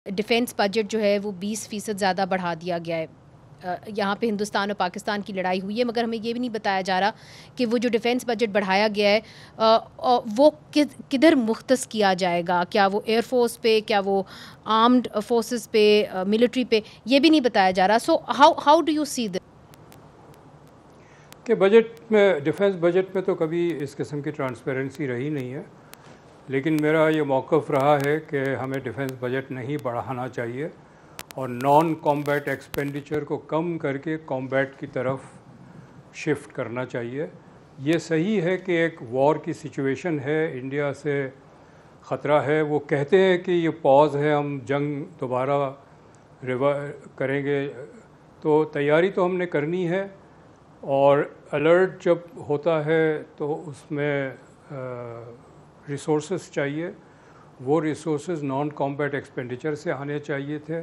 Defence budget जो है वो 20% ज़्यादा बढ़ा दिया गया है। यहाँ पे हिंदुस्तान और पाकिस्तान की लड़ाई हुई है, मगर हमें ये भी नहीं बताया जा रहा कि वो जो डिफेंस बजट बढ़ाया गया है वो किधर मुख्तस किया जाएगा। क्या वो एयरफोर्स पे, क्या वो आर्म्ड फोर्सेस पे, मिलिट्री पे, ये भी नहीं बताया जा रहा। So how do you see this? कि बजट में, डिफेंस बजट में तो कभी इस किस्म की ट्रांसपेरेंसी रही नहीं है, लेकिन मेरा ये मौक़िफ़ रहा है कि हमें डिफेंस बजट नहीं बढ़ाना चाहिए और नॉन कॉम्बैट एक्सपेंडिचर को कम करके कॉम्बैट की तरफ शिफ्ट करना चाहिए। ये सही है कि एक वॉर की सिचुएशन है, इंडिया से ख़तरा है। वो कहते हैं कि ये पॉज है, हम जंग दोबारा करेंगे, तो तैयारी तो हमने करनी है। और अलर्ट जब होता है तो उसमें रिसोर्सेज चाहिए। वो रिसोर्सेज नॉन कॉम्बैट एक्सपेंडिचर से आने चाहिए थे।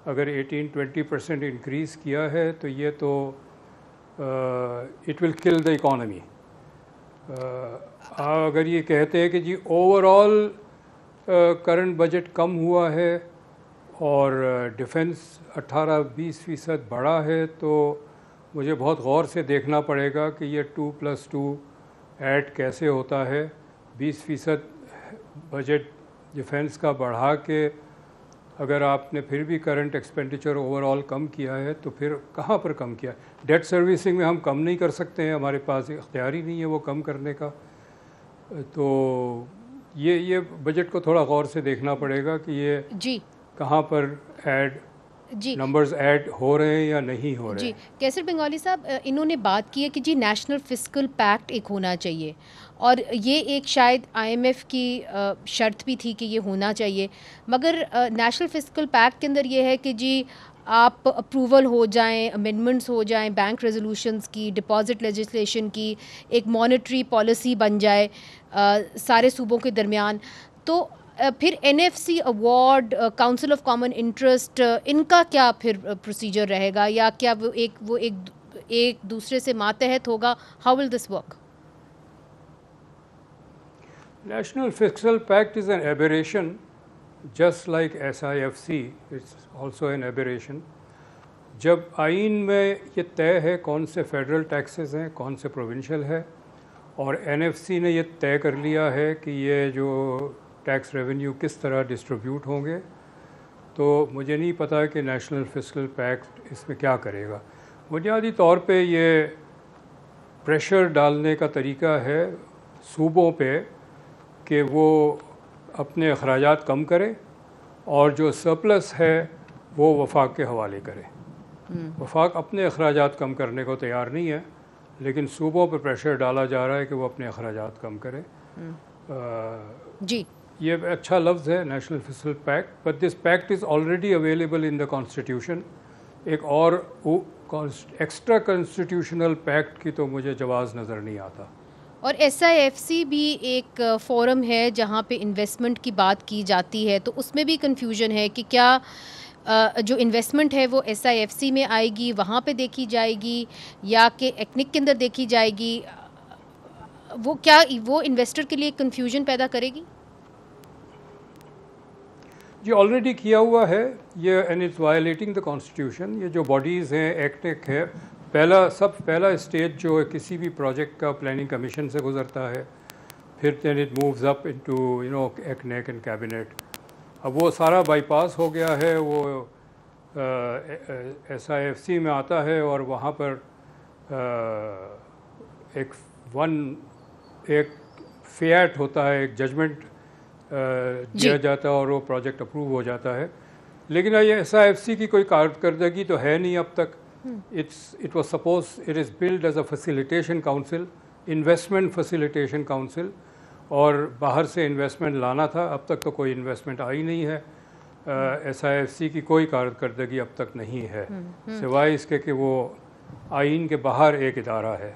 अगर 18-20% इंक्रीज़ किया है तो ये तो it will kill the economy. अगर ये कहते हैं कि जी ओवरऑल करंट बजट कम हुआ है और डिफेंस 18-20% बढ़ा है, तो मुझे बहुत गौर से देखना पड़ेगा कि ये 2+2 ऐड कैसे होता है। 20% बजट डिफेंस का बढ़ा के अगर आपने फिर भी करंट एक्सपेंडिचर ओवरऑल कम किया है तो फिर कहाँ पर कम किया? डेट सर्विसिंग में हम कम नहीं कर सकते हैं, हमारे पास इख्तियार ही नहीं है वो कम करने का। तो ये बजट को थोड़ा गौर से देखना पड़ेगा कि ये जी कहाँ पर ऐड जी नंबर्स ऐड हो रहे हैं या नहीं हो रहे जी हैं। कैसर बंगाली साहब, इन्होंने बात की है कि जी नेशनल फिस्कल पैक्ट एक होना चाहिए, और ये एक शायद आईएमएफ की शर्त भी थी कि ये होना चाहिए। मगर नेशनल फिस्कल पैक्ट के अंदर ये है कि जी आप अप्रूवल हो जाएं, अमेंडमेंट्स हो जाएं, बैंक रेजोल्यूशंस की, डिपॉजिट लेजिस्लेशन की, एक मॉनेटरी पॉलिसी बन जाए सारे सूबों के दरमियान। तो फिर NFC award, council of common interest, इनका क्या फिर प्रोसीजर रहेगा, या क्या वो एक दूसरे से मातहत होगा? How will this work? National Fiscal Pact is an aberration, just like SIFC, it's also an aberration. जब आइन में ये तय है कौन से फेडरल टैक्सेस हैं, कौन से प्रोविंशियल है, और एनएफसी ने ये तय कर लिया है कि ये जो टैक्स रेवेन्यू किस तरह डिस्ट्रीब्यूट होंगे, तो मुझे नहीं पता कि नेशनल फिस्कल पैक्ट इसमें क्या करेगा। बुनियादी तौर पे ये प्रेशर डालने का तरीका है सूबों पे कि वो अपने अखराजात कम करें और जो सरप्लस है वो वफाक के हवाले करें। वफाक अपने अखराजात कम करने को तैयार नहीं है, लेकिन सूबों पर प्रेशर डाला जा रहा है कि वो अपने अखराजात कम करें। जी, ये अच्छा लफ्ज़ है national fiscal pact, but this pact is already available in the constitution. एक और एक्स्ट्रा कॉन्स्टिट्यूशनल पैक्ट की तो मुझे जवाज़ नज़र नहीं आता। और एसआईएफसी भी एक फोरम है जहाँ पे इन्वेस्टमेंट की बात की जाती है, तो उसमें भी कंफ्यूजन है कि क्या जो इन्वेस्टमेंट है वो एसआईएफसी में आएगी, वहाँ पे देखी जाएगी, या कि एक्निक के अंदर देखी जाएगी। वो इन्वेस्टर के लिए कंफ्यूजन पैदा करेगी? जी ऑलरेडी किया हुआ है ये, and it's violating the constitution. ये जो बॉडीज़ हैं, एक्टिक है, पहला स्टेज जो है किसी भी प्रोजेक्ट का प्लानिंग कमीशन से गुजरता है, फिर then it moves up into एक्नेक एंड कैबिनेट। अब वो सारा बाईपास हो गया है, वो एसआईएफसी में आता है और वहाँ पर एक फियाट होता है, एक जजमेंट दिया जाता है और वो प्रोजेक्ट अप्रूव हो जाता है। लेकिन ये एसआईएफसी की कोई कारकर्दगी तो है नहीं अब तक। It was suppose it is build as a facilitation council, investment facilitation council, और बाहर से इन्वेस्टमेंट लाना था। अब तक तो कोई इन्वेस्टमेंट आई नहीं है। एसआईएफसी की कोई कारकर्दगी अब तक नहीं है, सिवाय इसके कि वो आइन के बाहर एक इदारा है।